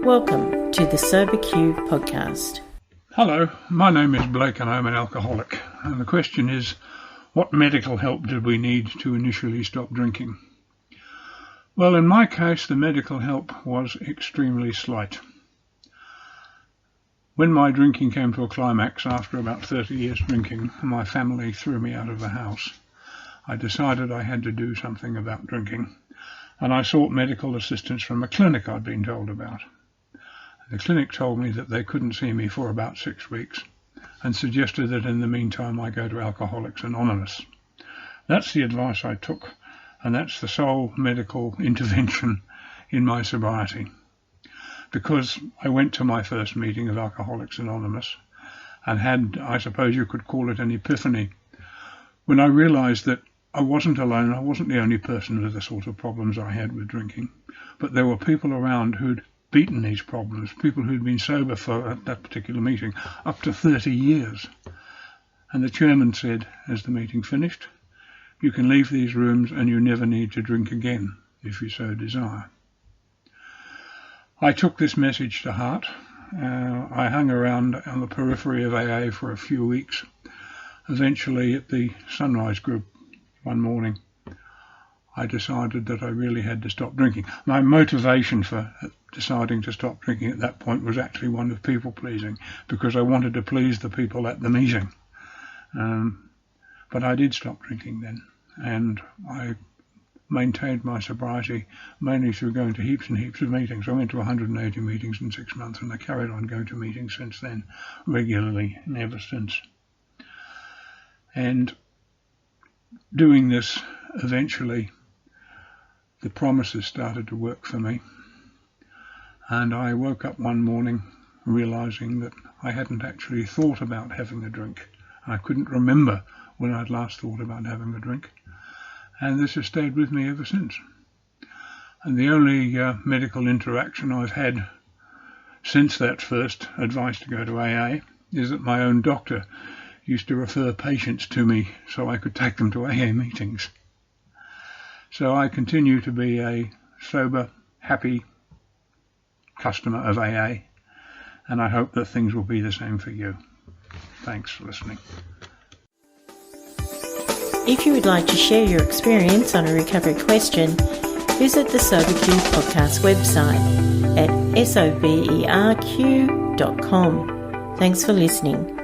Welcome to the SoberQ podcast. Hello, my name is Blake and I'm an alcoholic. And the question is, what medical help did we need to initially stop drinking? Well, in my case, the medical help was extremely slight. When my drinking came to a climax after about 30 years drinking, my family threw me out of the house. I decided I had to do something about drinking, and I sought medical assistance from a clinic I'd been told about. The clinic told me that they couldn't see me for about 6 weeks and suggested that in the meantime I go to Alcoholics Anonymous. That's the advice I took, and that's the sole medical intervention in my sobriety. Because I went to my first meeting of Alcoholics Anonymous and had, I suppose you could call it, an epiphany, when I realized that I wasn't alone. I wasn't the only person with the sort of problems I had with drinking, but there were people around who'd beaten these problems, people who'd been sober for, at that particular meeting, up to 30 years. And the chairman said, as the meeting finished, you can leave these rooms and you never need to drink again, if you so desire. I took this message to heart. I hung around on the periphery of AA for a few weeks. Eventually, at the Sunrise group one morning, I decided that I really had to stop drinking. My motivation for deciding to stop drinking at that point was actually one of people pleasing, because I wanted to please the people at the meeting. But I did stop drinking then, and I maintained my sobriety mainly through going to heaps and heaps of meetings. I went to 180 meetings in 6 months, and I carried on going to meetings since then, regularly, and ever since. And doing this, eventually, the promises started to work for me. And I woke up one morning realizing that I hadn't actually thought about having a drink. I couldn't remember when I'd last thought about having a drink. And this has stayed with me ever since. And the only medical interaction I've had since that first advice to go to AA is that my own doctor used to refer patients to me so I could take them to AA meetings. So I continue to be a sober, happy customer of AA, and I hope that things will be the same for you. Thanks for listening. If you would like to share your experience on a recovery question, visit the SoberQ podcast website at soberq.com. Thanks for listening.